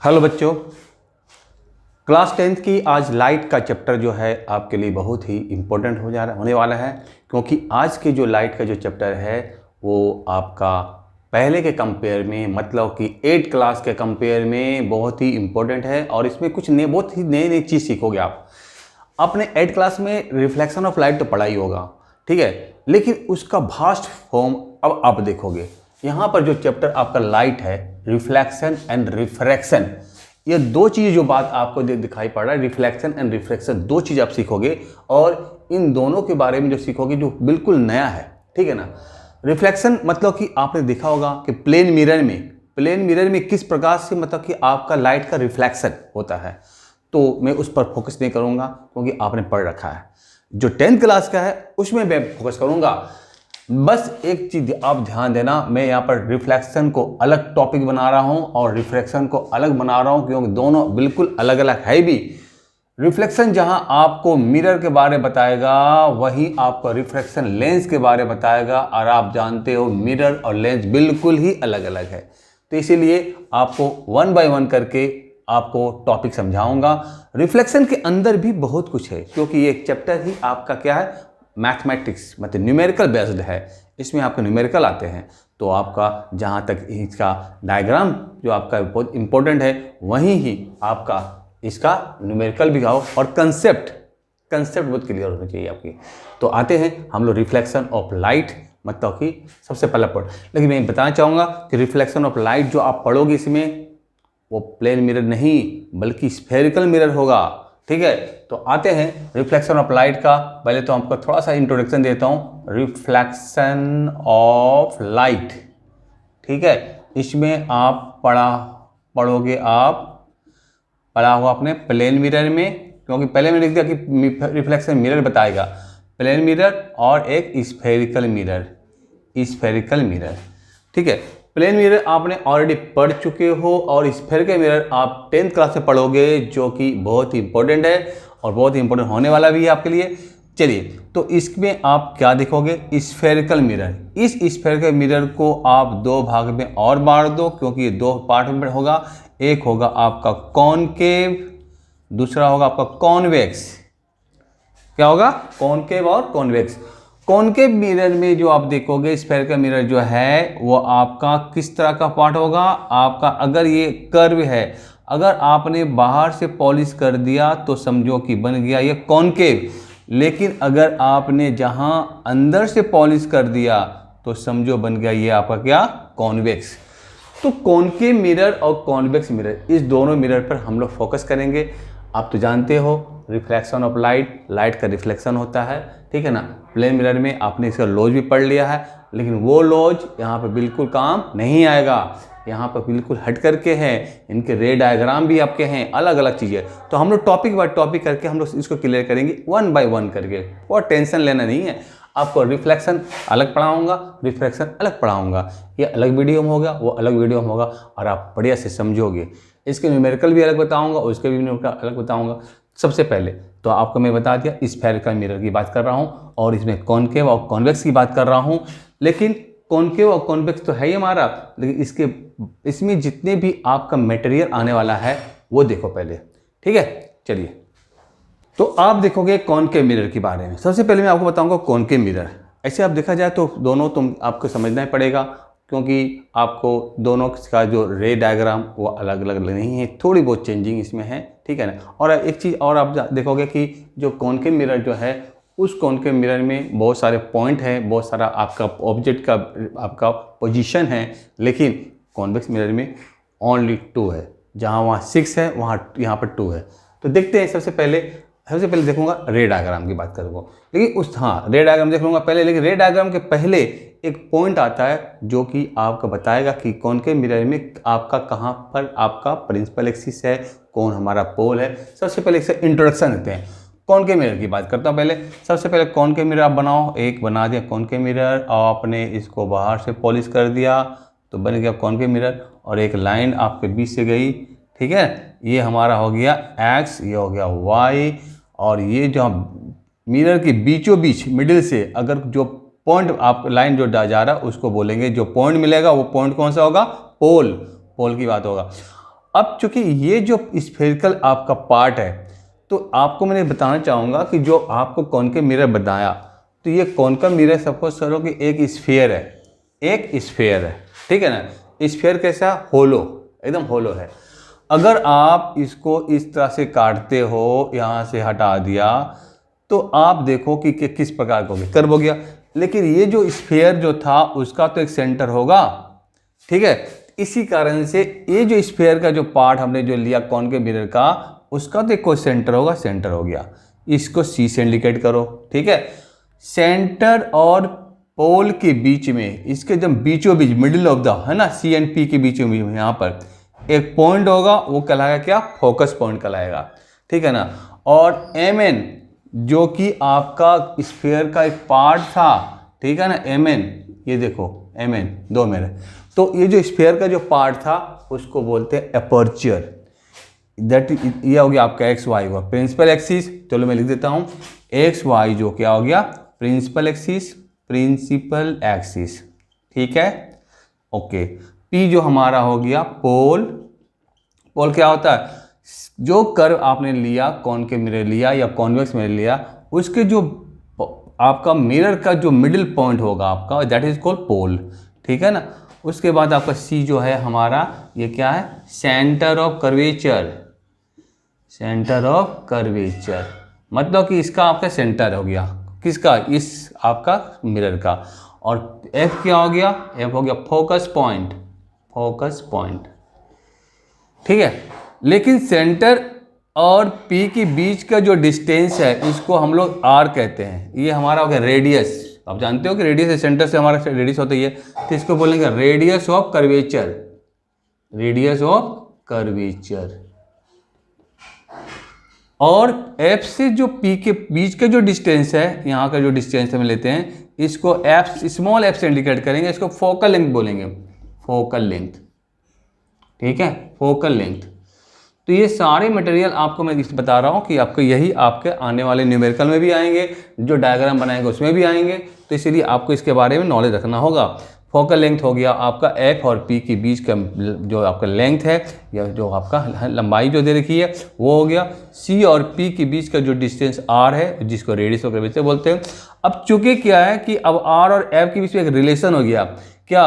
Hello बच्चों, class 10th की आज लाइट का चैप्टर जो है आपके लिए बहुत ही इम्पोर्टेंट होने वाला है, क्योंकि आज के जो लाइट का जो चैप्टर है वो आपका पहले के कंपेयर में, मतलब कि 8th क्लास के कंपेयर में बहुत ही इम्पोर्टेंट है। और इसमें कुछ बहुत ही नई चीज़ सीखोगे आप। आपने 8th क्लास में रिफ्लेक्शन ऑफ लाइट तो पढ़ा ही होगा, ठीक है, लेकिन उसका भास्ट फॉर्म अब आप देखोगे। यहाँ पर जो चैप्टर आपका लाइट है, रिफ्लेक्शन एंड रिफ्रैक्शन, ये दो चीज़ जो बात आपको दिखाई पड़ रहा है, रिफ्लेक्शन एंड रिफ्रैक्शन, दो चीज़ आप सीखोगे। और इन दोनों के बारे में जो सीखोगे जो बिल्कुल नया है, ठीक है ना। रिफ्लेक्शन मतलब कि आपने देखा होगा कि प्लेन मिरर में किस प्रकार से मतलब कि आपका लाइट का रिफ्लेक्शन होता है, तो मैं उस पर फोकस नहीं करूँगा क्योंकि आपने पढ़ रखा है। जो 10th क्लास का है उसमें मैं फोकस करूँगा। बस एक चीज़ आप ध्यान देना, मैं यहाँ पर रिफ्लेक्शन को अलग टॉपिक बना रहा हूँ और रिफ्रैक्शन को अलग बना रहा हूँ, क्योंकि दोनों बिल्कुल अलग अलग है भी। रिफ्लेक्शन जहाँ आपको मिरर के बारे में बताएगा, वहीं आपको रिफ्रैक्शन लेंस के बारे में बताएगा। और आप जानते हो मिरर और लेंस बिल्कुल ही अलग अलग है, तो इसीलिए आपको 1 by 1 करके आपको टॉपिक समझाऊंगा। रिफ्लेक्शन के अंदर भी बहुत कुछ है, क्योंकि ये एक चैप्टर ही आपका क्या है, मैथमेटिक्स, मतलब न्यूमेरिकल बेस्ड है। इसमें आपके न्यूमेरिकल आते हैं, तो आपका जहाँ तक इसका डायग्राम जो आपका बहुत इंपॉर्टेंट है, वहीं ही आपका इसका न्यूमेरिकल भी आओ और कंसेप्ट बहुत क्लियर होनी चाहिए आपकी। तो आते हैं हम लोग रिफ्लेक्शन ऑफ लाइट, मतलब कि सबसे पहला पढ़। लेकिन मैं बताना चाहूँगा कि रिफ्लेक्शन ऑफ लाइट जो आप पढ़ोगे इसमें वो प्लेन मिरर नहीं बल्कि स्फेरिकल मिरर होगा, ठीक है। तो आते हैं रिफ्लेक्शन ऑफ लाइट का। पहले तो आपको थोड़ा सा इंट्रोडक्शन देता हूँ। रिफ्लेक्शन ऑफ लाइट, ठीक है, इसमें आप पढ़ोगे, आप पढ़ा होगा आपने प्लेन मिरर में, क्योंकि पहले मैंने लिख दिया कि रिफ्लेक्शन मिरर बताएगा, प्लेन मिरर और एक स्फेरिकल मिरर, ठीक है। प्लेन मिरर आपने ऑलरेडी पढ़ चुके हो और स्फेरिकल मिरर आप 10th क्लास में पढ़ोगे, जो कि बहुत ही इंपॉर्टेंट है और बहुत ही इंपॉर्टेंट होने वाला भी है आपके लिए। चलिए, तो इसमें आप क्या देखोगे, स्फेरिकल मिरर। इस स्फेरिकल मिरर को आप दो भाग में और बांट दो, क्योंकि ये दो पार्ट में होगा। एक होगा आपका कॉनकेव, दूसरा होगा आपका कॉन्वेक्स। क्या होगा, कॉनकेव और कॉन्वेक्स। कॉनकेव मिरर में जो आप देखोगे, स्फेरिकल मिरर जो है वो आपका किस तरह का पार्ट होगा, आपका अगर ये कर्व है, अगर आपने बाहर से पॉलिश कर दिया तो समझो कि बन गया ये कॉनकेव। लेकिन अगर आपने जहाँ अंदर से पॉलिश कर दिया तो समझो बन गया ये आपका क्या, कॉन्वेक्स। तो कॉनकेव मिरर और कॉन्वेक्स मिरर, इस दोनों मिरर पर हम लोग फोकस करेंगे। आप तो जानते हो रिफ्लेक्शन ऑफ लाइट का रिफ्लेक्शन होता है, ठीक है ना। प्लेन मिरर में आपने इसका लॉज भी पढ़ लिया है, लेकिन वो लॉज यहाँ पर बिल्कुल काम नहीं आएगा, यहाँ पर बिल्कुल हट करके हैं। इनके रे डायग्राम भी आपके हैं, अलग अलग चीज़ें। तो हम लोग टॉपिक बाय टॉपिक करके हम लोग इसको क्लियर करेंगे 1 by 1 करके, और टेंशन लेना नहीं है। आपको रिफ्लेक्शन अलग पढ़ाऊंगा, रिफ्रैक्शन अलग पढ़ाऊंगा, ये अलग वीडियो में होगा, वो अलग वीडियो में होगा, और आप बढ़िया से समझोगे। इसके न्यूमेरिकल भी अलग बताऊंगा, उसके भी न्यूमेरिकल अलग बताऊंगा। सबसे पहले तो आपको मैं बता दिया स्फेरिकल मिरर की बात कर रहा हूँ, और इसमें कॉनकेव और कॉन्वेक्स की बात कर रहा हूँ। लेकिन कॉनकेव और कॉन्वेक्स तो है ही हमारा, लेकिन इसमें जितने भी आपका मटेरियल आने वाला है वो देखो पहले, ठीक है। चलिए, तो आप देखोगे कॉनकेव मिरर के बारे में। सबसे पहले मैं आपको बताऊंगा कॉनकेव मिरर। ऐसे आप देखा जाए तो दोनों तुम आपको समझना ही पड़ेगा, क्योंकि आपको दोनों का जो रे डायग्राम वो अलग अलग नहीं है, थोड़ी बहुत चेंजिंग इसमें है, ठीक है ना। और एक चीज़ और आप देखोगे कि जो कॉनकेव मिरर जो है, उस कॉनकेव मिरर में बहुत सारे पॉइंट हैं, बहुत सारा आपका ऑब्जेक्ट का आपका पोजीशन है। लेकिन कॉन्वेक्स मिरर में ओनली 2 है, जहाँ वहाँ 6 है, वहाँ यहाँ पर 2 है। तो देखते हैं। सबसे पहले देखूंगा रे डायग्राम की बात करूँगा, लेकिन रे डायग्राम देख लूँगा पहले। लेकिन रे डायग्राम के पहले एक पॉइंट आता है जो कि आपको बताएगा कि कॉनकेव मिरर में आपका कहाँ पर आपका प्रिंसिपल एक्सिस है, कौन हमारा पोल है। सबसे पहले इससे इंट्रोडक्शन देते हैं। कॉनकेव मिरर की बात करता हूँ पहले। सबसे पहले कॉनकेव मिरर आप बनाओ, एक बना दिया कॉनकेव मिरर, और आपने इसको बाहर से पॉलिश कर दिया तो बन गया कॉनकेव मिरर, और एक लाइन आपके बीच से गई, ठीक है। ये हमारा हो गया x, ये हो गया y, और ये जो मिरर के बीचों बीच मिडिल से अगर जो पॉइंट आप लाइन जो जा रहा है उसको बोलेंगे, जो पॉइंट मिलेगा वो पॉइंट कौन सा होगा, पोल की बात होगा। अब चूंकि ये जो स्फेरिकल आपका पार्ट है, तो आपको मैंने बताना चाहूँगा कि जो आपको कॉनकेव मिरर बताया, तो ये कॉनकेव मिरर सपोज करो कि एक स्फीयर है, एक स्फीयर है, ठीक है ना। स्फीयर कैसा, होलो, एकदम होलो है। अगर आप इसको इस तरह से काटते हो, यहाँ से हटा दिया, तो आप देखो कि किस प्रकार का कर्व हो गया। लेकिन ये जो स्फीयर जो था उसका तो एक सेंटर होगा, ठीक है। इसी कारण से ये जो स्फीयर का जो पार्ट हमने जो लिया कॉनकेव मिरर का, उसका तो एक कोई सेंटर होगा, सेंटर हो गया। इसको सी से इंडिकेट करो, ठीक है। सेंटर और पोल के बीच में, इसके जब बीचों बीच, मिडिल ऑफ द, है ना, सी एंड पी के बीचों बीच में यहाँ पर एक पॉइंट होगा, वो कहलाएगा क्या, फोकस पॉइंट कहलाएगा, ठीक है ना। और एम एन जो कि आपका स्फीयर का एक पार्ट था, ठीक है ना, एम एन, ये देखो एम एन 2 मेरे, तो ये जो स्फीयर का जो पार्ट था उसको बोलते हैं एपर्चर। दैट ये हो गया आपका एक्स वाई हुआ, प्रिंसिपल एक्सिस। चलो मैं लिख देता हूँ, एक्स वाई जो क्या हो गया, प्रिंसिपल एक्सिस, प्रिंसिपल एक्सिस, ठीक है, ओके। पी जो हमारा हो गया पोल, पोल क्या होता है, जो कर्व आपने लिया, कॉनकेव मिरर लिया या कॉन्वेक्स मिरर लिया, उसके जो आपका मिरर का जो मिडिल पॉइंट होगा आपका, दैट इज कॉल्ड पोल, ठीक है ना। उसके बाद आपका सी जो है हमारा, ये क्या है, centre of curvature, centre of curvature, मतलब कि इसका आपका सेंटर हो गया, किसका, इस आपका मिरर का। और एफ क्या हो गया, एफ हो गया फोकस पॉइंट, फोकस पॉइंट, ठीक है। लेकिन सेंटर और पी के बीच का जो डिस्टेंस है, इसको हम लोग आर कहते हैं। ये हमारा हो गया रेडियस। आप जानते हो कि रेडियस है, सेंटर से हमारा रेडियस होती है, तो इसको बोलेंगे radius of curvature, radius of curvature. और एफ से जो पी के बीच का जो डिस्टेंस है, यहाँ का जो डिस्टेंस हम लेते हैं, इसको एफ, स्मॉल एफ से इंडिकेट करेंगे, इसको फोकल लेंथ बोलेंगे, फोकल लेंथ, ठीक है, फोकल लेंथ। तो ये सारे मटेरियल आपको मैं बता रहा हूँ कि आपको यही आपके आने वाले न्यूमेरिकल में भी आएंगे, जो डायग्राम बनाएंगे उसमें भी आएंगे, तो इसीलिए आपको इसके बारे में नॉलेज रखना होगा। फोकल लेंथ हो गया आपका एफ और पी के बीच का जो आपका लेंथ है, या जो आपका लंबाई जो दे रखी है वो हो गया। सी और पी के बीच का जो डिस्टेंस आर है, जिसको रेडियस ऑफ कर्वेचर बोलते हैं। अब चूंकि क्या है कि अब आर और एफ के बीच में एक रिलेशन हो गया, क्या,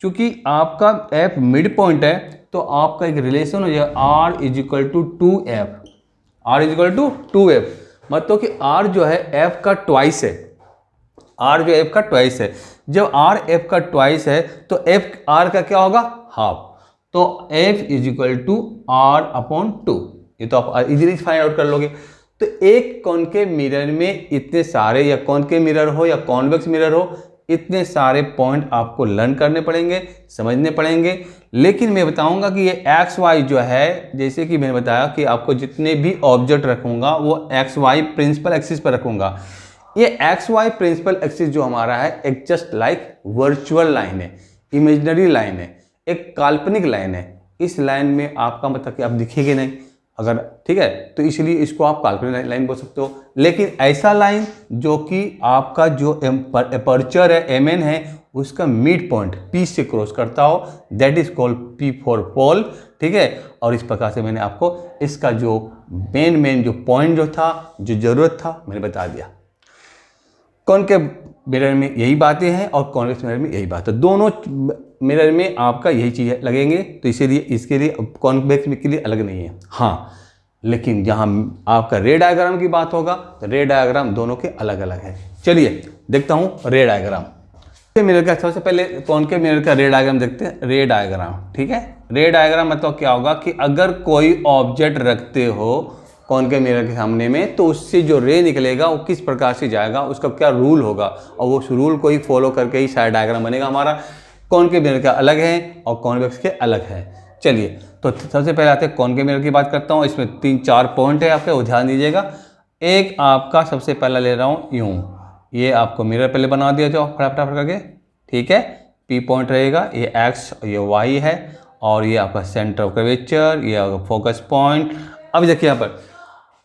चूंकि आपका एफ मिड पॉइंट है, तो आपका एक रिलेशन हो जाएगा R is equal to 2f, R is equal to 2f, मतलब कि आर जो है एफ का ट्वाइस है, आर जो एफ का ट्वाइस है। जब आर एफ का ट्वाइस है तो एफ आर का क्या होगा, हाफ, तो F is equal to R upon 2। ये तो आप इजीली फाइंड आउट कर लोगे। तो एक कॉनकेव मिरर में इतने सारे, या कॉनकेव मिरर हो या कॉन्वेक्स मिरर हो, इतने सारे पॉइंट आपको लर्न करने पड़ेंगे, समझने पड़ेंगे। लेकिन मैं बताऊंगा कि ये एक्स वाई जो है, जैसे कि मैंने बताया कि आपको जितने भी ऑब्जेक्ट रखूंगा वो एक्स वाई प्रिंसिपल एक्सिस पर रखूंगा। ये एक्स वाई प्रिंसिपल एक्सिस जो हमारा है, एक जस्ट लाइक वर्चुअल लाइन है, इमेजिनरी लाइन है, एक काल्पनिक लाइन है। इस लाइन में आपका मतलब कि आप दिखेंगे नहीं, अगर ठीक है, तो इसलिए इसको आप काल्पनिक लाइन बोल सकते हो। लेकिन ऐसा लाइन जो कि आपका जो एपर्चर है, एम एन है, उसका मिड पॉइंट पी से क्रॉस करता हो, that is called P for pole, ठीक है। और इस प्रकार से मैंने आपको इसका जो मेन जो पॉइंट जो था, जो जरूरत था, मैंने बता दिया। कॉनकेव मिरर में यही बातें हैं और कॉन्वेक्स मिरर में यही बात है, दोनों मिरर में आपका यही चीज़ लगेंगे, तो इसीलिए इसके लिए कॉन्वेक्स के लिए अलग नहीं है। हाँ, लेकिन जहाँ आपका रे डायग्राम की बात होगा, तो रे डायग्राम दोनों के अलग अलग है। चलिए देखता हूँ रे डायग्राम। मिरर का सबसे पहले कॉनकेव मिरर का रे डायग्राम देखते हैं। रे डायग्राम, ठीक है। रे डायग्राम मतलब क्या होगा कि अगर कोई ऑब्जेक्ट रखते हो कॉनकेव मिरर के सामने में, तो उससे जो रे निकलेगा वो किस प्रकार से जाएगा, उसका क्या रूल होगा, और वो उस रूल को ही फॉलो करके ही सारा डायग्राम बनेगा हमारा। कॉनकेव मिरर का अलग है और कॉन्वेक्स के अलग है। चलिए, तो सबसे पहले आते हैं कॉनकेव मिरर की बात करता हूँ। इसमें 3-4 पॉइंट है आपके, वो ध्यान दीजिएगा। एक आपका सबसे पहला ले रहा हूँ यूँ, ये आपको मिरर पहले बना दिया जाओ फटाफट करके, ठीक है। पी पॉइंट रहेगा, ये एक्स, ये वाई है, और ये आपका सेंटर ऑफ कर्वेचर, ये आपका फोकस पॉइंट। अब देखिए यहाँ पर,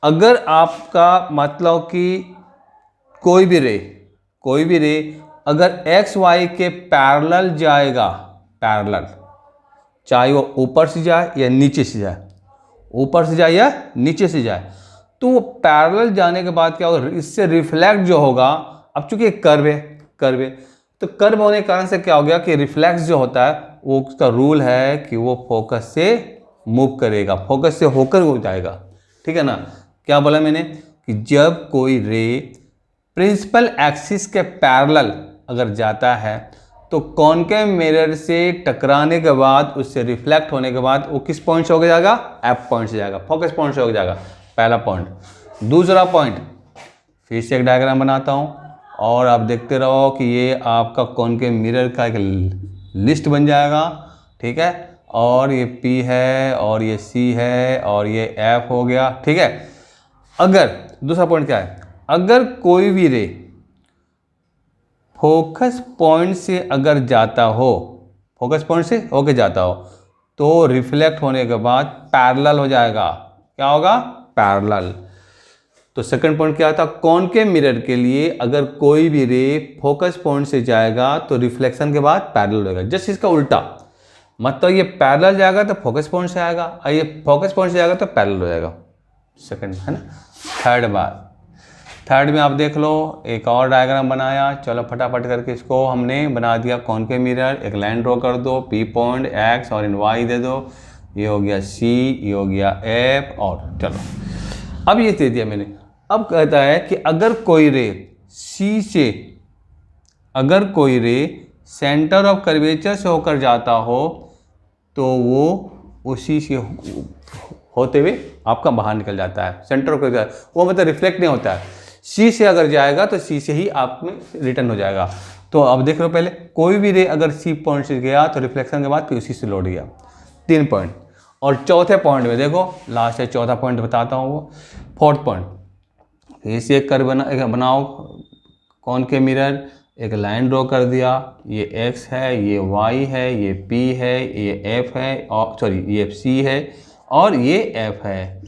अगर आपका मतलब कि कोई भी रे अगर एक्स वाई के पैरेलल जाएगा, पैरेलल चाहे वो ऊपर से जाए या नीचे से जाए, ऊपर से जाए या नीचे से जाए, तो वो पैरेलल जाने के बाद क्या होगा, इससे रिफ्लेक्ट जो होगा, अब चूंकि कर्व है तो कर्व होने के कारण से क्या हो गया कि रिफ्लेक्स जो होता है वो उसका रूल है कि वो फोकस से मूव करेगा, फोकस से होकर हो जाएगा। ठीक है ना। क्या बोला मैंने कि जब कोई रे प्रिंसिपल एक्सिस के पैरेलल अगर जाता है तो कॉनकेव मिरर से टकराने के बाद, उससे रिफ्लेक्ट होने के बाद वो किस पॉइंट से हो जाएगा, एफ पॉइंट से जाएगा, फोकस पॉइंट से हो जाएगा, पहला पॉइंट। दूसरा पॉइंट, फिर से एक डायग्राम बनाता हूँ और आप देखते रहो कि ये आपका कॉनकेव मिरर का एक लिस्ट बन जाएगा। ठीक है, और ये P है और ये C है और ये F हो गया। ठीक है, अगर दूसरा पॉइंट क्या है, अगर कोई भी रे फोकस पॉइंट से अगर जाता हो, फोकस पॉइंट से होके जाता हो, तो रिफ्लेक्ट होने के बाद पैरेलल हो जाएगा। क्या होगा, पैरेलल। तो सेकंड पॉइंट क्या था, कॉनकेव मिरर के लिए अगर कोई भी रे फोकस पॉइंट से जाएगा तो रिफ्लेक्शन के बाद पैरेलल होगा। जस्ट इसका उल्टा, मतलब ये पैरेलल जाएगा तो फोकस पॉइंट से आएगा और ये फोकस पॉइंट से जाएगा तो पैरेलल हो जाएगा। सेकंड है ना। थर्ड में आप देख लो, एक और डायग्राम बनाया, चलो फटाफट करके इसको हमने बना दिया। कॉनकेव मिरर, एक लाइन ड्रॉ कर दो, P पॉइंट X और इन Y दे दो, ये हो गया C, ये हो गया F, और चलो अब ये दे दिया मैंने। अब कहता है कि अगर कोई रे C से, अगर कोई रे सेंटर ऑफ कर्वेचर से होकर जाता हो तो वो उसी से होते हुए आपका बाहर निकल जाता है। सेंटर ऑफ कर्वेचर वो मतलब रिफ्लेक्ट नहीं होता है। C से अगर जाएगा तो C से ही आप में रिटर्न हो जाएगा। तो अब देख लो, पहले कोई भी रे अगर C पॉइंट से गया तो रिफ्लेक्शन के बाद फिर उसी से लौट गया। 3 पॉइंट। और चौथे पॉइंट में देखो, लास्ट है चौथा पॉइंट बताता हूँ वो, फोर्थ पॉइंट, फिर से एक कर्व बनाओ कॉनकेव मिरर, एक लाइन ड्रॉ कर दिया, ये X है, ये Y है, ये P है, ये F है, और सॉरी ये C है और ये F है।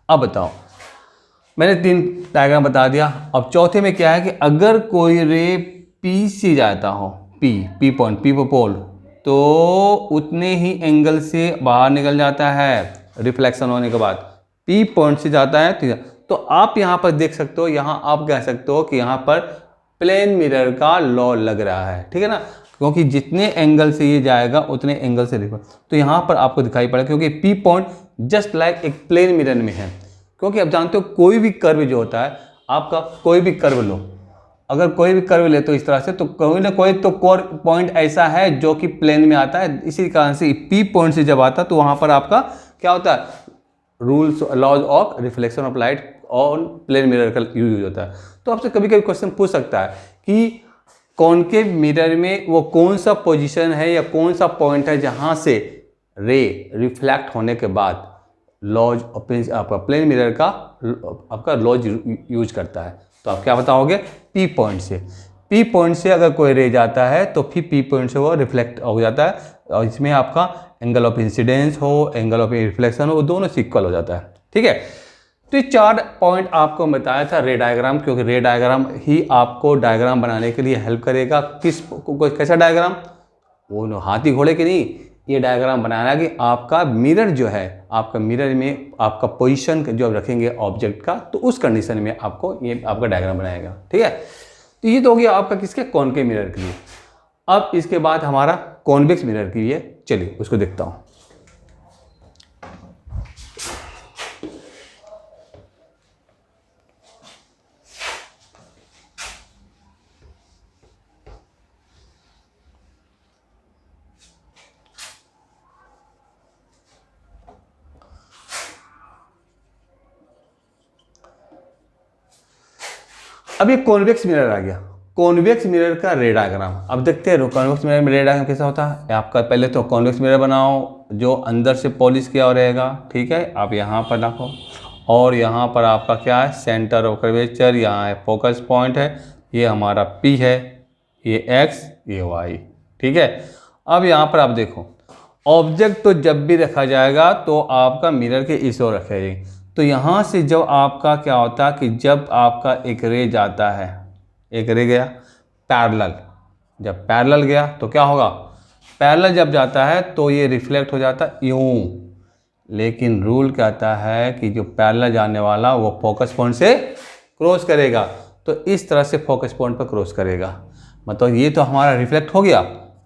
अब बताओ, मैंने 3 डायग्राम बता दिया। अब चौथे में क्या है कि अगर कोई रे P से जाता हो, P पॉइंट, P पोल, तो उतने ही एंगल से बाहर निकल जाता है रिफ्लेक्शन होने के बाद। P पॉइंट से जाता है तो आप यहाँ पर देख सकते हो, यहाँ आप कह सकते हो कि यहाँ पर प्लेन मिरर का लॉ लग रहा है। ठीक है ना, क्योंकि जितने एंगल से ये जाएगा उतने एंगल से तो यहाँ पर आपको दिखाई पड़ा, क्योंकि P पॉइंट जस्ट लाइक एक प्लेन मिरर में है। क्योंकि आप जानते हो कोई भी कर्व जो होता है, आपका कोई भी कर्व लो, अगर कोई भी कर्व ले तो इस तरह से, तो कोई ना कोई तो पॉइंट ऐसा है जो कि प्लेन में आता है। इसी कारण से P पॉइंट से जब आता है तो वहाँ पर आपका क्या होता है, rules laws of reflection of light on plane mirror का यूज होता है। तो आपसे कभी कभी क्वेश्चन पूछ सकता है कि कॉनकेव मिरर में वो कौन सा पोजीशन है या कौन सा पॉइंट है जहां से रे रिफ्लेक्ट होने के बाद लॉज आपका प्लेन मिरर का आपका लॉज यूज करता है। तो आप क्या बताओगे, P पॉइंट से। P पॉइंट से अगर कोई रे जाता है तो फिर P पॉइंट से वो रिफ्लेक्ट हो जाता है, और इसमें आपका एंगल ऑफ इंसिडेंस हो, एंगल ऑफ रिफ्लेक्शन हो, वो दोनों इक्वल हो जाता है। ठीक है, तो ये 4 पॉइंट आपको बताया था रे डायग्राम, क्योंकि रे डायग्राम ही आपको डायग्राम बनाने के लिए हेल्प करेगा। कैसा डायग्राम, वो हाथी घोड़े के नहीं, ये डायग्राम बनाना कि आपका मिरर जो है, आपका मिरर में आपका पोजीशन जो आप रखेंगे ऑब्जेक्ट का, तो उस कंडीशन में आपको ये आपका डायग्राम बनाएगा। ठीक है, तो ये तो हो गया आपका किसके, कॉनकेव मिरर के लिए। अब इसके बाद हमारा कॉन्वेक्स मिरर के लिए, चलिए उसको देखता हूँ। अब ये कॉन्वेक्स मिरर आ गया, कॉन्वेक्स मिरर का रे डायग्राम। अब देखते हैं कॉन्वेक्स मिरर में रे डायग्राम कैसा होता है। आपका पहले तो कॉन्वेक्स मिरर बनाओ जो अंदर से पॉलिश किया हुआ रहेगा। ठीक है, आप यहाँ पर रखो और यहाँ पर आपका क्या है, सेंटर ऑफ कर्वेचर, यहाँ है फोकस पॉइंट है, ये हमारा P है, ये X, ये Y। ठीक है, अब यहाँ पर आप देखो, ऑब्जेक्ट तो जब भी रखा जाएगा तो आपका मिरर के इस ओर रखा जाएगा। तो यहाँ से जब आपका क्या होता है कि जब आपका एक रे जाता है, एक रे गया पैरेलल, जब पैरेलल गया तो क्या होगा, पैरेलल जब जाता है तो ये रिफ्लेक्ट हो जाता है यूं, लेकिन रूल कहता है कि जो पैरेलल जाने वाला वो फोकस पॉइंट से क्रॉस करेगा, तो इस तरह से फोकस पॉइंट पर क्रॉस करेगा। मतलब ये तो हमारा रिफ्लेक्ट हो गया,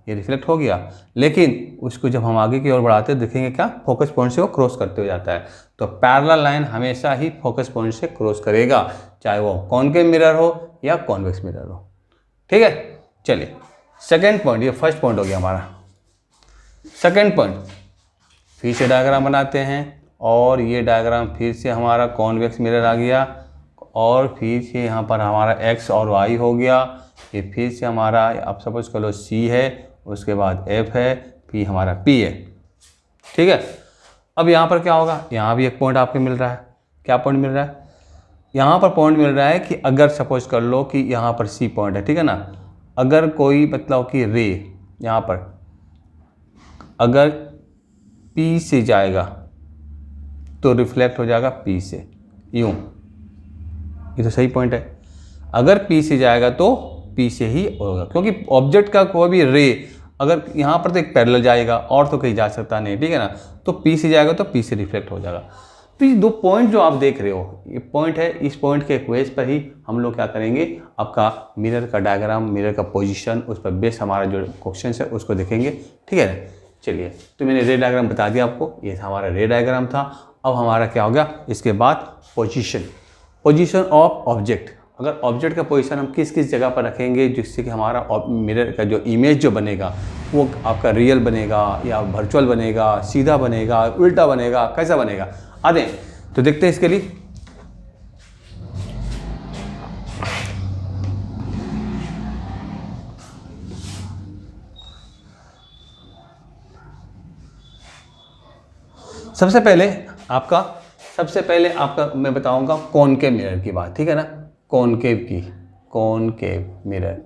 ये रिफ्लेक्ट हो गया, लेकिन उसको जब हम आगे की ओर बढ़ाते हैं देखेंगे क्या, फोकस पॉइंट से वो क्रॉस करते हुए जाता है। तो पैरेलल लाइन हमेशा ही फोकस पॉइंट से क्रॉस करेगा, चाहे वो कॉनकेव मिरर हो या कॉन्वेक्स मिरर हो। ठीक है, चलिए सेकेंड पॉइंट, ये फर्स्ट पॉइंट हो गया हमारा। सेकेंड पॉइंट, फिर से डायग्राम बनाते हैं, और ये डायग्राम फिर से हमारा कॉन्वेक्स मिरर आ गया, और फिर से यहाँ पर हमारा एक्स और वाई हो गया। ये फिर से हमारा, आप सपोज कर लो सी है, उसके बाद एफ है, फिर हमारा पी है। ठीक है, अब यहाँ पर क्या होगा, यहाँ भी एक पॉइंट आपको मिल रहा है। क्या पॉइंट मिल रहा है, यहाँ पर पॉइंट मिल रहा है कि अगर सपोज कर लो कि यहाँ पर सी पॉइंट है, ठीक है ना, अगर कोई मतलब कि रे यहाँ पर अगर पी से जाएगा तो रिफ्लेक्ट हो जाएगा पी से, यूं, ये तो सही पॉइंट है। अगर पी से जाएगा तो पी से ही होगा, क्योंकि ऑब्जेक्ट का कोई भी रे अगर यहाँ पर तो एक पैरेलल जाएगा और तो कहीं जा सकता नहीं, ठीक है ना, तो पी से जाएगा तो पी से रिफ्लेक्ट हो जाएगा। तो ये दो पॉइंट जो आप देख रहे हो, ये पॉइंट है, इस पॉइंट के बेस पर ही हम लोग क्या करेंगे, आपका मिरर का डायग्राम, मिरर का पोजीशन, उस पर बेस हमारा जो क्वेश्चन है उसको देखेंगे। ठीक है ना, चलिए, तो मैंने रे डायग्राम बता दिया आपको, ये हमारा रे डायग्राम था। अब हमारा क्या हो गया, इसके बाद पोजीशन ऑफ ऑब्जेक्ट। अगर ऑब्जेक्ट का पोजीशन हम किस किस जगह पर रखेंगे जिससे कि हमारा मिरर का जो इमेज जो बनेगा वो आपका रियल बनेगा या वर्चुअल बनेगा, सीधा बनेगा, उल्टा बनेगा, कैसा बनेगा, आते हैं तो देखते हैं इसके लिए। सबसे पहले आपका मैं बताऊंगा कॉनकेव मिरर की बात, ठीक है ना, कॉनकेव मिरर।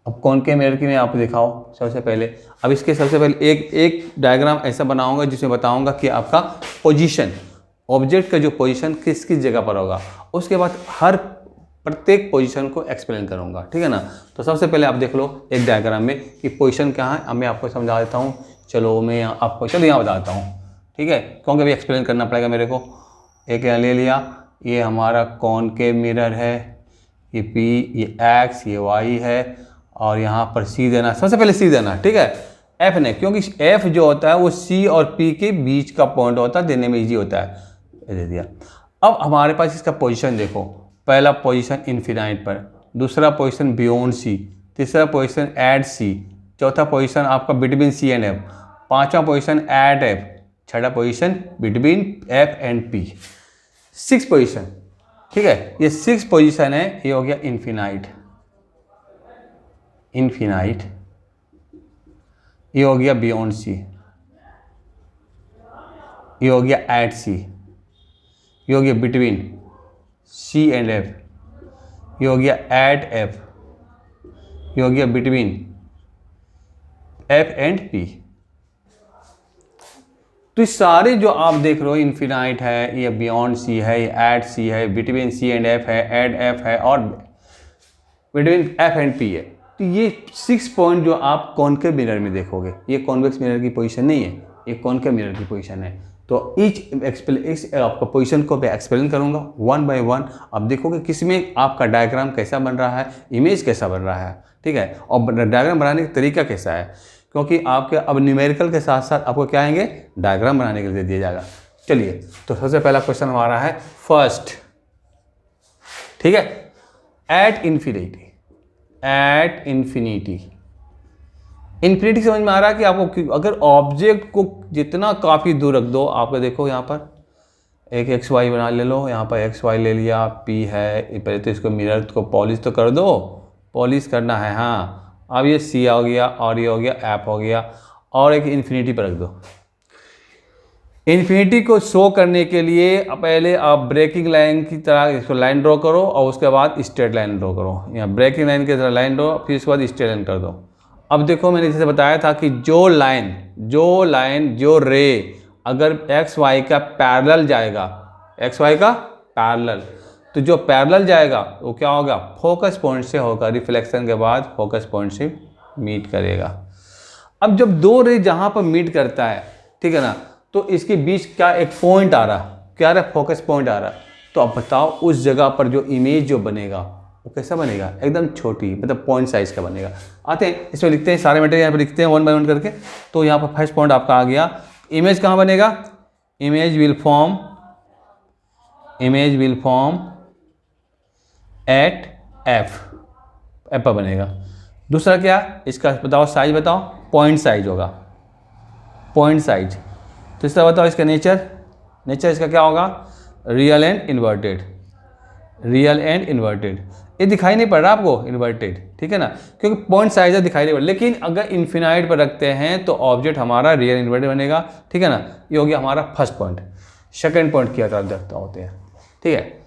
अब कॉनकेव मिरर की मैं आपको दिखाऊं सबसे पहले। अब इसके सबसे पहले एक डायग्राम ऐसा बनाऊंगा जिसमें बताऊंगा कि आपका पोजीशन, ऑब्जेक्ट का जो पोजीशन किस किस जगह पर होगा, उसके बाद हर प्रत्येक पोजीशन को एक्सप्लेन करूंगा, ठीक है ना। तो सबसे पहले आप देख लो एक डायग्राम में कि पोजीशन कहाँ है। अब मैं आपको समझा देता हूँ, चलो मैं यहाँ बता देता हूँ, ठीक है, क्योंकि अभी एक्सप्लेन करना पड़ेगा मेरे को। एक यहाँ ले लिया, ये हमारा कॉनकेव मिरर है, ये पी, ये एक्स, ये वाई है, और यहाँ पर सी देना, सबसे पहले सी देना, ठीक है, एफ नहीं, क्योंकि एफ जो होता है वो सी और पी के बीच का पॉइंट होता है, देने में इजी होता है, दे दिया। अब हमारे पास इसका पोजीशन देखो, पहला पोजीशन इन्फिनाइट पर, दूसरा पोजीशन बियॉन्ड सी, तीसरा पोजीशन एट सी, चौथा पोजीशन आपका बिटवीन सी एंड एफ, पांचवा पोजीशन एट एफ, छठा position between F and P, six position, ठीक है, ये सिक्स पोजीशन है। ये हो गया इन्फिनाइट, ये हो गया बियॉन्ड सी, ये हो गया एट सी, ये हो गया बिटवीन सी एंड एफ, ये हो गया एट एफ, ये हो गया बिटवीन एफ एंड पी। तो सारे जो आप देख रहे हो, इन्फिनाइट है, ये बियॉन्ड सी है, ये एट सी है, बिटवीन सी एंड एफ है, एट एफ है, और बिटवीन एफ एंड पी है। तो ये 6 पॉइंट जो आप कॉनकेव मिरर में देखोगे, ये कॉन्वेक्स मिरर की पोजीशन नहीं है, ये कॉनकेव मिरर की पोजीशन है। तो इस आपका पोजीशन को मैं एक्सप्लेन करूंगा 1 बाय 1। अब देखोगे किसमें आपका डायग्राम कैसा बन रहा है, इमेज कैसा बन रहा है, ठीक है, और डायग्राम बनाने का तरीका कैसा है, क्योंकि आपके अब न्यूमेरिकल के साथ साथ आपको क्या आएंगे, डायग्राम बनाने के लिए दिया जाएगा। चलिए, तो सबसे पहला क्वेश्चन हमारा है फर्स्ट, ठीक है, एट इन्फिनिटी समझ में आ रहा है कि आपको अगर ऑब्जेक्ट को जितना काफ़ी दूर रख दो, आपको देखो यहाँ पर एक एक्स वाई बना ले लो, यहाँ पर एक्स वाई ले लिया, पी है, पहले तो इसको मिरर को पॉलिश तो कर दो, पॉलिश करना है, हाँ। अब ये सी हो गया, और ये हो गया एफ हो गया, और एक इन्फिनिटी पर रख दो। इन्फिनिटी को शो करने के लिए पहले आप ब्रेकिंग लाइन की तरह इसको लाइन ड्रॉ करो, और उसके बाद स्ट्रेट लाइन ड्रॉ करो, यहाँ ब्रेकिंग लाइन की तरह लाइन ड्रॉ, फिर उसके बाद स्ट्रेट लाइन कर दो। अब देखो मैंने जैसे बताया था कि जो रे अगर एक्स वाई का पैरेलल जाएगा, एक्स वाई का पैरेलल, तो जो पैरेलल जाएगा वो क्या होगा, फोकस पॉइंट से होगा, रिफ्लेक्शन के बाद फोकस पॉइंट से मीट करेगा। अब जब दो रे जहाँ पर मीट करता है, ठीक है ना, तो इसके बीच क्या एक पॉइंट आ रहा, क्या आ रहा है, फोकस पॉइंट आ रहा। तो अब बताओ उस जगह पर जो इमेज जो बनेगा वो कैसा बनेगा, एकदम छोटी, मतलब पॉइंट साइज का बनेगा। आते हैं इसमें लिखते हैं, सारे मटेरियल यहाँ पर लिखते हैं वन बाय वन करके। तो यहाँ पर फर्स्ट पॉइंट आपका आ गया, इमेज कहाँ बनेगा, image will form at F पर बनेगा। दूसरा क्या, इसका बताओ साइज, बताओ पॉइंट साइज होगा, पॉइंट साइज। तीसरा बताओ इसका नेचर इसका क्या होगा, real and inverted, real and inverted. ये दिखाई नहीं पड़ रहा आपको इन्वर्टेड, ठीक है ना, क्योंकि पॉइंट साइज है, दिखाई नहीं पड़ रहा। लेकिन अगर इन्फिनाइट पर रखते हैं तो ऑब्जेक्ट हमारा रियल इन्वर्टेड बनेगा, ठीक है ना। ये हो गया हमारा फर्स्ट पॉइंट। सेकंड पॉइंट क्या दर्ता होते हैं, ठीक है।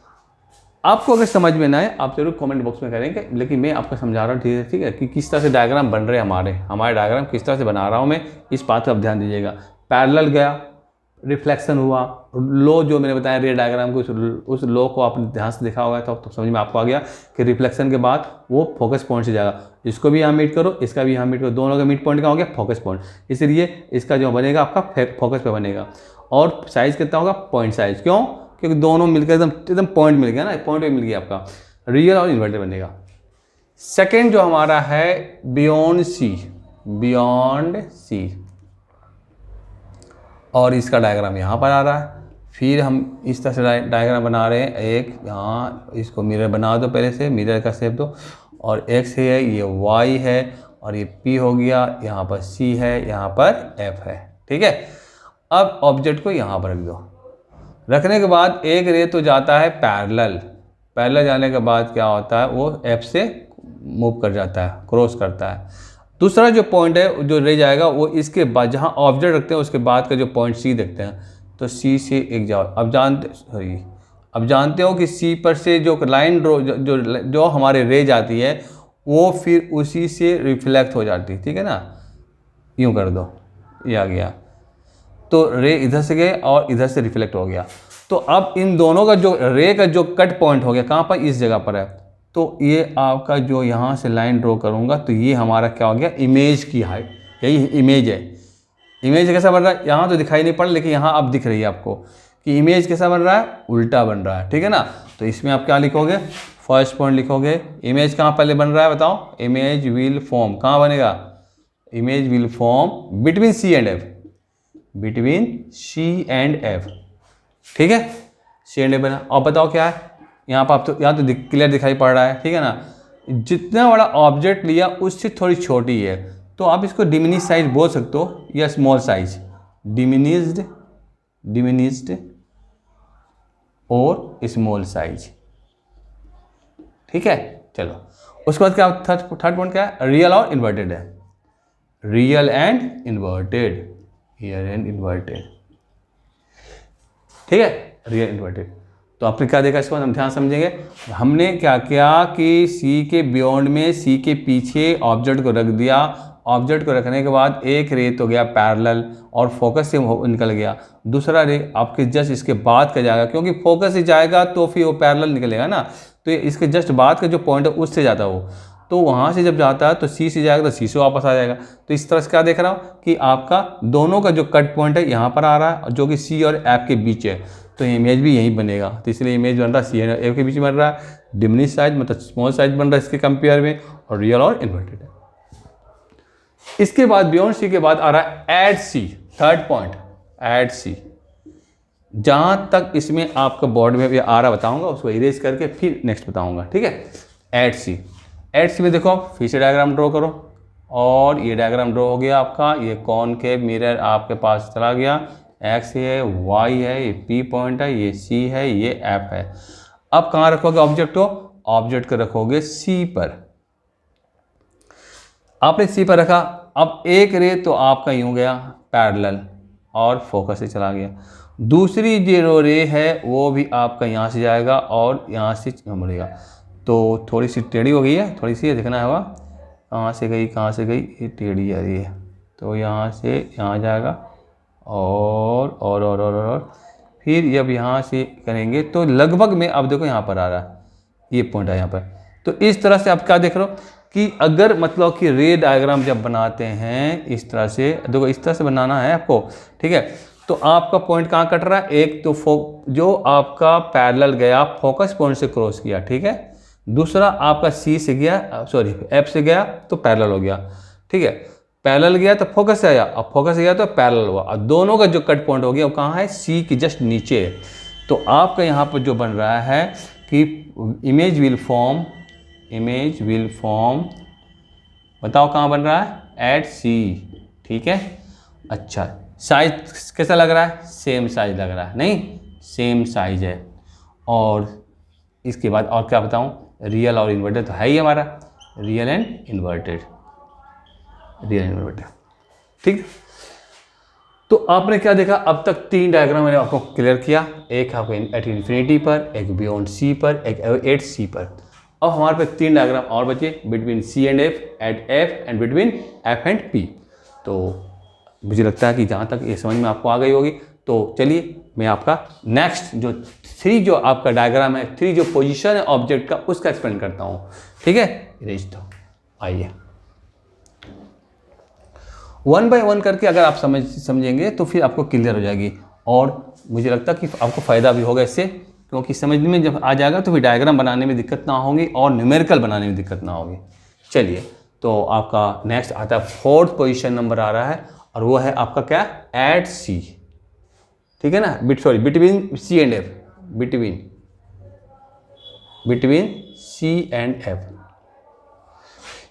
आपको अगर समझ में ना आए आप जरूर कमेंट बॉक्स में करेंगे, लेकिन मैं आपको समझा रहा हूँ, ठीक है, कि किस तरह से डायग्राम बन रहे हैं हमारे डायग्राम किस तरह से बना रहा हूँ मैं, इस बात का आप ध्यान दीजिएगा। पैरेलल गया, रिफ्लेक्शन हुआ, लो जो मैंने बताया रे डायग्राम को, उस लो को आपने ध्यान से देखा होगा तो समझ में आपको आ गया कि रिफ्लेक्शन के बाद वो फोकस पॉइंट से जाएगा। इसको भी यहाँ मीट करो, इसका भी यहाँ मीट करो, दोनों का मीट पॉइंट क्या हो गया, फोकस पॉइंट। इसलिए इसका जो बनेगा आपका फोकस पे बनेगा। और साइज कितना होगा, पॉइंट साइज। क्यों, क्योंकि दोनों मिलकर एकदम पॉइंट मिल गया ना, पॉइंट पे मिल गया आपका, रियल और इन्वर्टेड बनेगा। सेकेंड जो हमारा है बियॉन्ड सी, और इसका डायग्राम यहाँ पर आ रहा है। फिर हम इस तरह से डायग्राम बना रहे हैं, एक यहाँ इसको मिरर बना दो, पहले से मिरर का शेप दो, और एक्स है, ये वाई है, और ये पी हो गया, यहाँ पर सी है, यहाँ पर एफ है, ठीक है। अब ऑब्जेक्ट को यहाँ पर रख दो। रखने के बाद एक रे तो जाता है पैरेलल जाने के बाद क्या होता है, वो एफ से मूव कर जाता है, क्रॉस करता है। दूसरा जो पॉइंट है जो रे जाएगा वो इसके बाद जहाँ ऑब्जेक्ट रखते हैं उसके बाद का जो पॉइंट सी देखते हैं, तो सी से एक जाओ। अब जानते हो कि सी पर से जो लाइन जो हमारे रे जाती है वो फिर उसी से रिफ्लेक्ट हो जाती है, ठीक है ना। यूँ कर दो, ये आ गया, तो रे इधर से गए और इधर से रिफ्लेक्ट हो गया। तो अब इन दोनों का जो रे का जो कट पॉइंट हो गया, कहाँ पर, इस जगह पर है। तो ये आपका जो यहाँ से लाइन ड्रॉ करूँगा तो ये हमारा क्या हो गया, इमेज की हाइट, यही इमेज है। इमेज कैसा बन रहा है, यहाँ तो दिखाई नहीं पड़, लेकिन यहाँ अब दिख रही है आपको कि इमेज कैसा बन रहा है, उल्टा बन रहा है, ठीक है ना। तो इसमें आप क्या लिखोगे, फर्स्ट पॉइंट लिखोगे, इमेज कहाँ पहले बन रहा है बताओ, इमेज विल फॉर्म, कहाँ बनेगा, image will form between C and F, ठीक है, सी एंड एफ बना। और बताओ क्या है, यहाँ पर आप तो यहाँ तो क्लियर दिखाई पड़ रहा है, ठीक है ना। जितना बड़ा ऑब्जेक्ट लिया उससे थोड़ी छोटी है, तो आप इसको डिमिनिश साइज बोल सकते हो या स्मॉल साइज, डिमिनिश्ड और स्मॉल साइज, ठीक है। चलो उसके बाद क्या थर्ड पॉइंट क्या है, रियल और इन्वर्टेड है, रियल एंड इन्वर्टेड, ठीक है, रियल इन्वर्टेड। तो आपने क्या देखा, इसको हम ध्यान समझेंगे। हमने क्या किया कि सी के बियॉन्ड में सी के पीछे ऑब्जेक्ट को रख दिया। ऑब्जेक्ट को रखने के बाद एक रे तो गया पैरेलल और फोकस से निकल गया, दूसरा रे आपके जस्ट इसके बाद का जाएगा, क्योंकि फोकस से जाएगा तो फिर वो पैरेलल निकलेगा ना, तो इसके जस्ट बाद का जो पॉइंट है उससे जाता है वो, तो वहाँ से जब जाता है तो सी से जाएगा तो सी से वापस आ जाएगा। तो इस तरह से क्या देख रहा हूँ कि आपका दोनों का जो कट पॉइंट है यहाँ पर आ रहा है, जो कि सी और एफ के बीच है, तो इमेज भी यहीं बनेगा। तो इसलिए इमेज बन रहा है सी और एफ के बीच में बन रहा है, डिमिनिश साइज मतलब स्मॉल साइज बन रहा है इसके कंपेयर में, और रियल और इन्वर्टेड है। इसके बाद बियॉन्ड सी के बाद आ रहा है एट सी, थर्ड पॉइंट एट सी। जहां तक इसमें आपका बोर्ड में आ रहा बताऊंगा, उसको इरेज करके फिर नेक्स्ट बताऊंगा, ठीक है। एट सी में देखो आप फिर से डायग्राम ड्रॉ करो, और ये डायग्राम ड्रॉ हो गया आपका। ये कॉनकेव मिरर आपके पास चला गया, एक्स है, वाई है, ये पी पॉइंट है, ये सी है, ये एफ है। अब कहाँ रखोगे ऑब्जेक्ट को, ऑब्जेक्ट को रखोगे सी पर। आपने सी पर रखा, अब एक रे तो आपका यूं गया पैरेलल और फोकस से चला गया, दूसरी जो रे है वो भी आपका यहाँ से जाएगा और यहाँ से मुड़ेगा। तो थोड़ी सी टेढ़ी हो गई है, थोड़ी सी देखना होगा कहाँ से गई, ये टेढ़ी आ रही है, तो यहाँ से यहाँ जाएगा और फिर जब यहाँ से करेंगे तो लगभग में अब देखो यहाँ पर आ रहा है, ये पॉइंट है यहाँ पर। तो इस तरह से आप क्या देख रहे हो कि अगर मतलब कि रे डायग्राम जब बनाते हैं इस तरह से, देखो इस तरह से बनाना है आपको, ठीक है। तो आपका पॉइंट कहाँ कट रहा है, एक तो जो आपका पैरेलल गया फोकस पॉइंट से क्रॉस किया, ठीक है। दूसरा आपका सी से गया, सॉरी एफ से गया तो पैरेलल हो गया, ठीक है। पैरेलल गया तो फोकस से आया, अब फोकस से गया तो पैरेलल हुआ, और दोनों का जो कट पॉइंट हो गया वो कहाँ है, सी की जस्ट नीचे है। तो आपका यहाँ पर जो बन रहा है कि इमेज विल फॉर्म, बताओ कहाँ बन रहा है, एट सी, ठीक है। अच्छा, साइज कैसा लग रहा है, सेम साइज लग रहा है, नहीं सेम साइज है। और इसके बाद और क्या बताऊँ, रियल और इन्वर्टेड तो है ही हमारा, रियल एंड इन्वर्टेड, ठीक। तो आपने क्या देखा, अब तक 3 डायग्राम मैंने आपको क्लियर किया, एक आपको एट इन्फिनिटी पर, एक बियॉन्ड सी पर, एक एट सी पर। अब हमारे पास 3 डायग्राम और बचे, between C and F, at F and between F and P. तो मुझे लगता है कि जहाँ तक ये समझ में आपको आ गई होगी। तो चलिए मैं आपका नेक्स्ट जो 3 जो आपका डायग्राम है, 3 जो पोजीशन है ऑब्जेक्ट का, उसका एक्सप्लेन करता हूँ, ठीक है। इरेज दो, आइए 1 बाय 1 करके अगर आप समझेंगे तो फिर आपको क्लियर हो जाएगी, और मुझे लगता है कि आपको फ़ायदा भी होगा इससे, क्योंकि समझने में जब आ जाएगा तो फिर डायग्राम बनाने में दिक्कत ना होगी और न्यूमेरिकल बनाने में दिक्कत ना होगी। चलिए, तो आपका नेक्स्ट आता है 4th पोजीशन नंबर आ रहा है, और वो है आपका क्या, एट सी, ठीक है ना, between C and F, between C and F.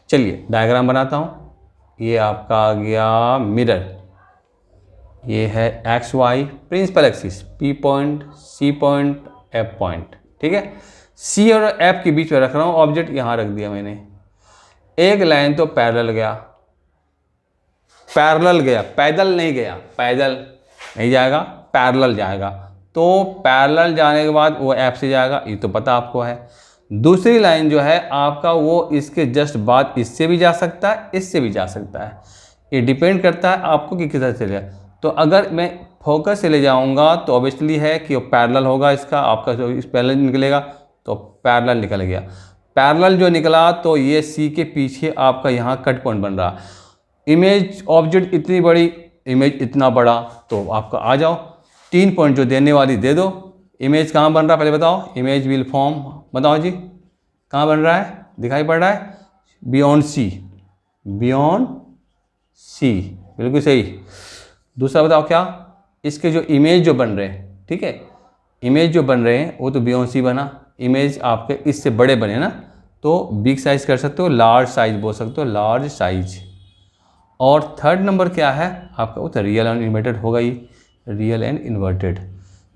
चलिए डायग्राम बनाता हूँ। ये आपका आ गया मिरर, ये है X Y principal axis, P point, C point, F point, ठीक है। सी और एफ के बीच में रख रहा हूँ ऑब्जेक्ट, यहाँ रख दिया मैंने। एक लाइन तो पैरेलल गया, पैदल नहीं गया, पैदल नहीं जाएगा, पैरेलल जाएगा। तो पैरेलल जाने के बाद वो एफ से जाएगा, ये तो पता आपको है। दूसरी लाइन जो है आपका, वो इसके जस्ट बाद इससे भी जा सकता है, इससे भी जा सकता है, ये डिपेंड करता है आपको कि किधर से जाए। तो अगर मैं फोकस से ले जाऊंगा तो ऑब्वियसली है कि वो पैरेलल होगा, इसका आपका जो इस पैरेलल निकलेगा तो पैरेलल निकल गया। पैरेलल जो निकला तो ये सी के पीछे आपका यहाँ कट पॉइंट बन रहा। इमेज ऑब्जेक्ट इतनी बड़ी, इमेज इतना बड़ा, तो आपका आ जाओ 3 पॉइंट जो देने वाली दे दो। इमेज कहाँ बन रहा है पहले बताओ, इमेज विल फॉर्म, बताओ जी कहाँ बन रहा है, दिखाई पड़ रहा है, बियॉन्ड सी, बिल्कुल सही। दूसरा बताओ क्या, इसके जो इमेज जो बन रहे हैं, ठीक है, इमेज जो बन रहे हैं वो तो बियॉन्ड सी बना, इमेज आपके इससे बड़े बने ना, तो बिग साइज कर सकते हो, लार्ज साइज बोल सकते हो, लार्ज साइज। और थर्ड नंबर क्या है आपका, वो तो रियल एंड इन्वर्टेड होगा ही, रियल एंड इन्वर्टेड।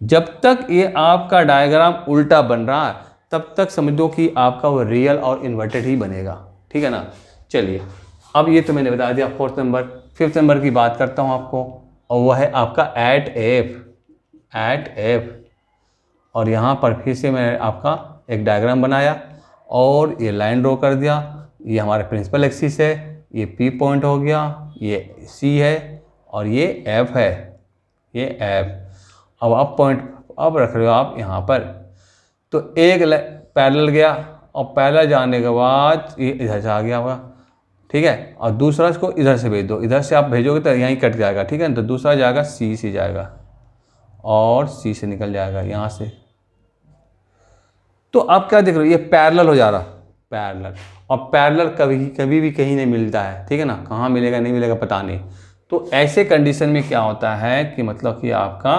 जब तक ये आपका डायग्राम उल्टा बन रहा है तब तक समझ दो कि आपका वो रियल और इन्वर्टेड ही बनेगा, ठीक है ना। चलिए, अब ये तो मैंने बता दिया 4th नंबर। 5th नंबर की बात करता हूँ आपको, और वह है आपका एट एफ। और यहाँ पर फिर से मैंने आपका एक डायग्राम बनाया और ये लाइन ड्रॉ कर दिया। ये हमारा प्रिंसिपल एक्सिस है, ये पी पॉइंट हो गया, ये सी है और ये एफ है, ये एफ। अब आप पॉइंट अब रख रहे हो आप यहाँ पर, तो एक पैरेलल गया और पैरेलल जाने के बाद ये इधर से आ गया होगा, ठीक है। और दूसरा इसको इधर से भेज दो, इधर से आप भेजोगे तो यहीं कट जाएगा, ठीक है। तो दूसरा जाएगा सी से जाएगा और सी से निकल जाएगा यहाँ से। तो आप क्या देख रहे हो, ये पैरेलल हो जा रहा, पैरेलल। और पैरेलल कभी भी कहीं नहीं मिलता है, ठीक है ना, कहाँ मिलेगा नहीं मिलेगा पता नहीं। तो ऐसे कंडीशन में क्या होता है कि मतलब कि आपका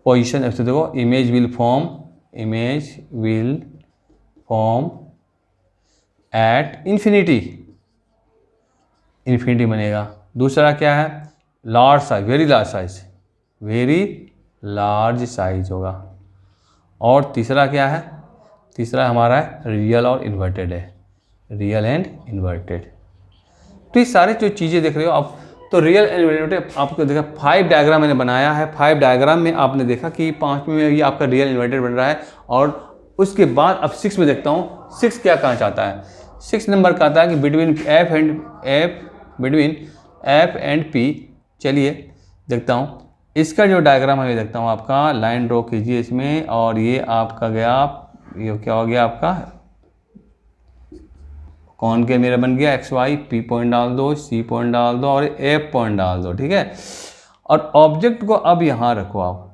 पोजीशन, ऐसे देखो, image will form at infinity बनेगा। दूसरा क्या है, large size, very large size होगा। और तीसरा क्या है, तीसरा हमारा है रियल और इन्वर्टेड है, रियल एंड इन्वर्टेड। तो ये सारे जो चीज़ें देख रहे हो आप, तो रियल एंड इन्वर्टेड आपको देखा 5 डायग्राम मैंने बनाया है। 5 डायग्राम में आपने देखा कि 5वें में भी आपका रियल इन्वर्टेड बन रहा है। और उसके बाद अब 6 में देखता हूँ, 6 क्या कहाँ चाहता है। 6 नंबर का आता है कि बिटवीन एफ एंड पी। चलिए देखता हूँ इसका जो डायग्राम है, देखता हूँ आपका, लाइन ड्रॉ कीजिए इसमें। और ये आपका गया, ये क्या हो गया आपका, कॉनकेव मिरर बन गया एक्स वाई, पी पॉइंट डाल दो, सी पॉइंट डाल दो और एफ पॉइंट डाल दो, ठीक है। और ऑब्जेक्ट को अब यहाँ रखो आप,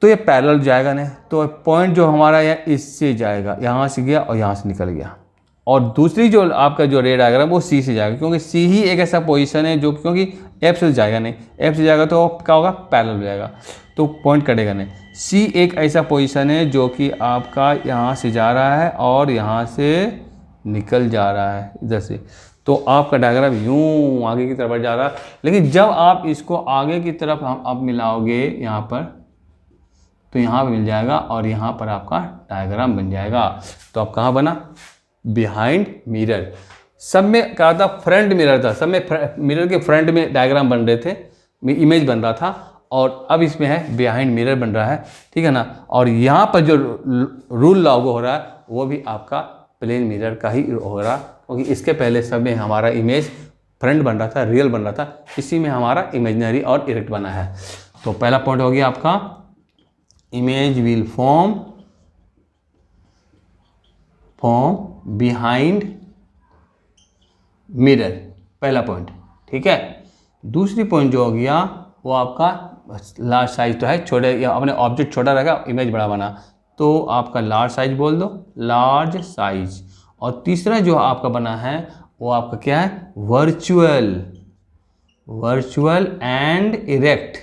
तो ये पैरेलल जाएगा नहीं, तो पॉइंट जो हमारा है इससे जाएगा, यहाँ से गया और यहाँ से निकल गया। और दूसरी जो आपका जो रे डायग्राम वो सी से जाएगा, क्योंकि सी ही एक ऐसा पोजीशन है जो, क्योंकि एफ से जाएगा नहीं, एफ से जाएगा तो क्या होगा, पैरेलल हो जाएगा, तो पॉइंट कटेगा नहीं। सी एक ऐसा पोजीशन है जो कि आपका यहाँ से जा रहा है और यहाँ से निकल जा रहा है इधर से, तो आपका डायग्राम यूँ आगे की तरफ जा रहा है। लेकिन जब आप इसको आगे की तरफ आप मिलाओगे यहाँ पर, तो यहाँ पर मिल जाएगा और यहाँ पर आपका डायग्राम बन जाएगा। तो आप कहाँ बना, बिहाइंड मिरर। सब में क्या था, फ्रंट मिरर था, सब में मिरर के फ्रंट में डायग्राम बन रहे थे, इमेज बन रहा था, और अब इसमें है बिहाइंड मिरर बन रहा है, ठीक है ना। और यहाँ पर जो रूल लागू हो रहा है वो भी आपका प्लेन मिरर का ही हो रहा, क्योंकि इसके पहले सब में हमारा इमेज फ्रंट बन रहा था, रियल बन रहा था, इसी में हमारा इमेजनरी और इरेक्ट बना है। तो पहला पॉइंट हो गया आपका, image will form behind mirror, पहला पॉइंट, ठीक है। दूसरी पॉइंट जो हो गया वो आपका लार्ज साइज तो है, छोटे या अपने ऑब्जेक्ट छोटा रहेगा, इमेज बड़ा बना, तो आपका लार्ज साइज बोल दो, लार्ज साइज। और तीसरा जो आपका बना है वो आपका क्या है, वर्चुअल एंड इरेक्ट,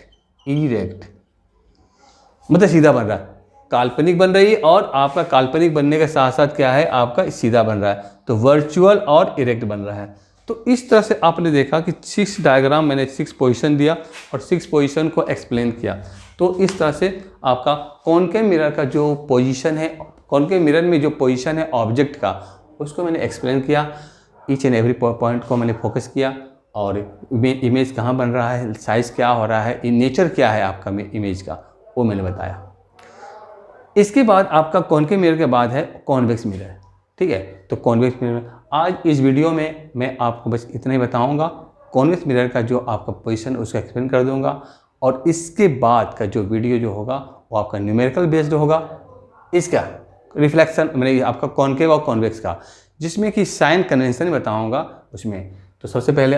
मतलब सीधा बन रहा है, काल्पनिक बन रही है, और आपका काल्पनिक बनने के साथ साथ क्या है, आपका सीधा बन रहा है, तो वर्चुअल और इरेक्ट बन रहा है। तो इस तरह से आपने देखा कि 6 डायग्राम मैंने 6 पोजीशन दिया और 6 पोजीशन को एक्सप्लेन किया। तो इस तरह से आपका कॉनकेव मिरर का जो पोजीशन है, कॉनकेव मिरर में जो पोजीशन है ऑब्जेक्ट का, उसको मैंने एक्सप्लेन किया, ईच एंड एवरी पॉइंट को मैंने फोकस किया, और इमेज कहाँ बन रहा है, साइज़ क्या हो रहा है, नेचर क्या है आपका इमेज का, वो मैंने बताया। इसके बाद आपका कॉनकेव मिरर के बाद है कॉन्वेक्स मिरर, ठीक है। तो कॉन्वेक्स मिरर आज इस वीडियो में मैं आपको बस इतना ही बताऊंगा, कॉन्वेक्स मिरर का जो आपका पोजीशन उसको एक्सप्लेन कर दूंगा, और इसके बाद का जो वीडियो जो होगा वो आपका न्यूमेरिकल बेस्ड होगा, इसका रिफ्लेक्शन मैंने आपका कॉनकेव और कॉन्वेक्स का, जिसमें कि साइन कन्वेंशन बताऊंगा उसमें। तो सबसे पहले